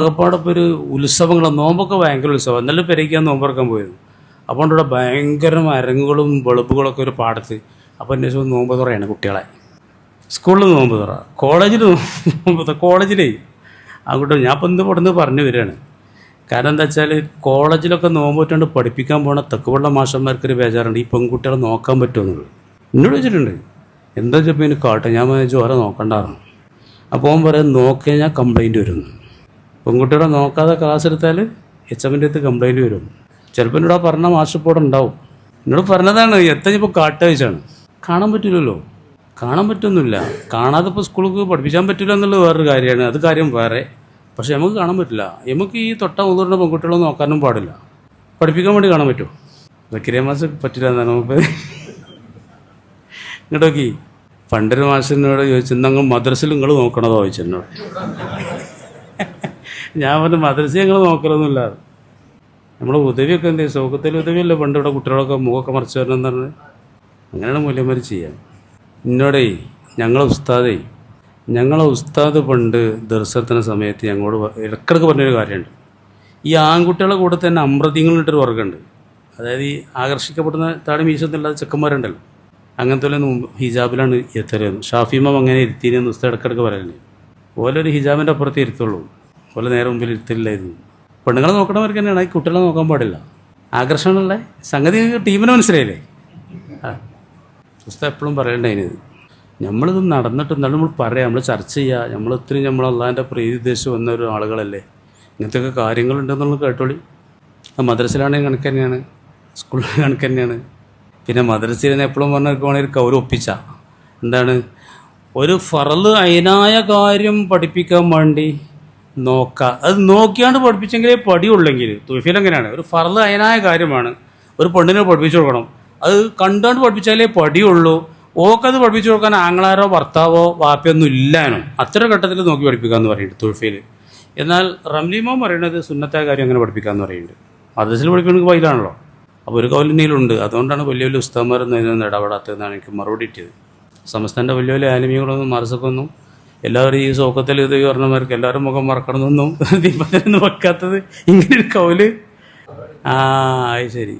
ആകപ്പാടൊപ്പം ഒരു ഉത്സവങ്ങളും നോമ്പൊക്കെ ഭയങ്കര ഉത്സവം. എന്നാലും പെരയ്ക്കാൻ നോമ്പറക്കാൻ പോയത്. അപ്പോൾ ഇവിടെ ഭയങ്കര അരങ്ങുകളും വെളുപ്പുകളൊക്കെ ഒരു പാടത്ത്. അപ്പോൾ അന്വേഷിച്ച് നോമ്പ് തുറയാണ് കുട്ടികളെ. സ്കൂളിൽ നോമ്പ് തുറ, കോളേജിൽ നോമ്പ് തുറ. കോളേജിലേ അങ്ങോട്ട് ഞാൻ ഇപ്പം ഇന്ന് ഇവിടുന്ന് പറഞ്ഞു വരികയാണ്. കാരണം എന്താ വെച്ചാൽ കോളേജിലൊക്കെ നോമ്പ് വെച്ചുകൊണ്ട് പഠിപ്പിക്കാൻ പോണ തെക്കുവെള്ള മാഷന്മാർക്കൊരു ബേജാറുണ്ട്, ഈ പെൺകുട്ടികളെ നോക്കാൻ പറ്റുമെന്നുള്ളത്. എന്നോട് വെച്ചിട്ടുണ്ട്, എന്താ വെച്ചപ്പോൾ എനിക്ക് കാട്ടെ, ഞാൻ ചോര നോക്കണ്ടായിരുന്നു. അപ്പോൾ അവൻ പറയാൻ നോക്കിയാൽ ഞാൻ കംപ്ലൈൻറ്റ് വരുന്നു. പെൺകുട്ടികളെ നോക്കാതെ ക്ലാസ് എടുത്താൽ HMൻ്റെ അടുത്ത് കംപ്ലൈൻറ്റ് വരും. ചിലപ്പോൾ എന്നോട് പറഞ്ഞ മാഷിപ്പോടെ ഉണ്ടാവും. എന്നോട് പറഞ്ഞതാണ്, ഇപ്പോൾ കാട്ടുകാഴ്ചയാണ്. കാണാൻ പറ്റില്ലല്ലോ, കാണാൻ പറ്റൊന്നുമില്ല. കാണാതെ ഇപ്പോൾ സ്കൂൾക്ക് പഠിപ്പിക്കാൻ പറ്റില്ല എന്നുള്ളത് വേറൊരു കാര്യമാണ്, അത് കാര്യം വേറെ. പക്ഷെ നമുക്ക് കാണാൻ പറ്റില്ല. നമുക്ക് ഈ തൊട്ട മുതിർന്ന പെൺകുട്ടികളെ നോക്കാനും പാടില്ല. പഠിപ്പിക്കാൻ വേണ്ടി കാണാൻ പറ്റുമോ? സക്കറിയ മാഷ് പറ്റില്ല എന്നാണ് നമുക്ക്. ഇങ്ങോട്ട് നോക്കി, പണ്ടൊരു മാഷിനോട് ചോദിച്ചു, നിങ്ങൾ മദ്രസയിൽ നിങ്ങൾ നോക്കണതോ ചോദിച്ചു എന്നോട്. ഞാൻ പറഞ്ഞു മദ്രസയിൽ ഞങ്ങൾ നോക്കലൊന്നുമില്ല. നമ്മൾ ഉദവിയൊക്കെ എന്ത് ചെയ്യും, സൗഖ്യത്തിൽ ഉദവിയല്ലേ പണ്ട് ഇവിടെ കുട്ടികളൊക്കെ മുഖമൊക്കെ മറിച്ച് വരണമെന്ന് പറഞ്ഞ് അങ്ങനെയാണ് മൂല്യന്മാർ ചെയ്യാൻ. എന്നോടേ ഞങ്ങളെ ഉസ്താദ് പണ്ട് ദർശനത്തിന് സമയത്ത് ഞങ്ങളോട് ഇടക്കിടക്ക് പറഞ്ഞൊരു കാര്യമുണ്ട്. ഈ ആൺകുട്ടികളെ കൂടെ തന്നെ അമ്രതീങ്ങളിട്ടൊരു വർഗ്ഗമുണ്ട്. അതായത് ഈ ആകർഷിക്കപ്പെടുന്ന താടി മീശൊന്നുമില്ലാതെ ചെക്കന്മാരുണ്ടല്ലോ, അങ്ങനത്തെ ഹിജാബിലാണ് എത്തരുന്നത്. ഷാഫിമാം അങ്ങനെ ഇരുത്തിയെന്ന് ഉസ്താദ് ഇടക്കിടക്ക് പറയല്ലേ. ഓലൊരു ഹിജാബിൻ്റെ അപ്പുറത്ത് ഇരുത്തുള്ളൂ, ഓലെ നേരെ മുമ്പിൽ ഇരുത്തില്ലായിരുന്നു. പെണ്ണുങ്ങളെ നോക്കണവർക്ക് തന്നെയാണ്, ഈ കുട്ടികളെ നോക്കാൻ പാടില്ല. ആകർഷണമുള്ള സംഗതി ടീമിന് മനസ്സിലായില്ലേ? ഉസ്താദ് എപ്പോഴും പറയണ്ടതിന് നമ്മളിത് നടന്നിട്ട് എന്നാലും നമ്മൾ പറയാം, നമ്മൾ ചർച്ച ചെയ്യുക. നമ്മൾ ഇത്രയും നമ്മൾ അള്ളാഹിൻ്റെ പ്രീതി ഉദ്ദേശിച്ച് വന്ന ഒരു ആളുകളല്ലേ, ഇങ്ങനത്തെയൊക്കെ കാര്യങ്ങളുണ്ടെന്നുള്ളത് കേട്ടോളി. മദ്രസയിലാണെങ്കിൽ കണക്ക് തന്നെയാണ്, സ്കൂളിൽ കണക്ക് തന്നെയാണ്. പിന്നെ മദ്രസയിൽ എപ്പോഴും പറഞ്ഞാൽ കൗര് ഒപ്പിച്ച എന്താണ്, ഒരു ഫറള് അതിനായ കാര്യം പഠിപ്പിക്കാൻ വേണ്ടി നോക്കുക. അത് നോക്കിയാണ്ട് പഠിപ്പിച്ചെങ്കിലേ പടിയുള്ളെങ്കിൽ. തുഫീൽ എങ്ങനെയാണ്, ഒരു ഫറള് അതിനായ കാര്യമാണ്, ഒരു പെണ്ണിനെ പഠിപ്പിച്ചു കൊടുക്കണം, അത് കണ്ടുകൊണ്ട് പഠിപ്പിച്ചാലേ പടിയുള്ളൂ. ഓക്കത് പഠിപ്പിച്ചു കൊടുക്കാൻ ആങ്ങളാരോ ഭർത്താവോ വാപ്പയൊന്നും ഇല്ലാനോ അത്ര ഘട്ടത്തിൽ നോക്കി പഠിപ്പിക്കാമെന്ന് പറയുന്നുണ്ട് തുഫീൽ. എന്നാൽ റംലിമോ പറയുന്നത് സുന്നത്തായ കാര്യം അങ്ങനെ പഠിപ്പിക്കാമെന്ന് പറയുന്നുണ്ട്. മദ്രസയിൽ പഠിക്കണമെങ്കിൽ വൈലാണല്ലോ. അപ്പോൾ ഒരു കൗലിനയിലുണ്ട്. അതുകൊണ്ടാണ് വലിയ വലിയ ഉസ്താദന്മാരൊന്നും ഇതിനൊന്നും ഇടപെടാത്തതെന്നാണ് എനിക്ക് മറുപടി കിട്ടിയത്. സംസ്ഥാനത്തെ വലിയ വലിയ ആലിമികളൊന്നും മറസക്കൊന്നും എല്ലാവരും ഈ സോക്കത്തിൽ ഇത് പറഞ്ഞമാർക്ക് എല്ലാവരും മുഖം മറക്കണമെന്നൊന്നും ദീപത്തിനൊന്നും വെക്കാത്തത് ഇങ്ങനൊരു കൗല്. അത് ശരി.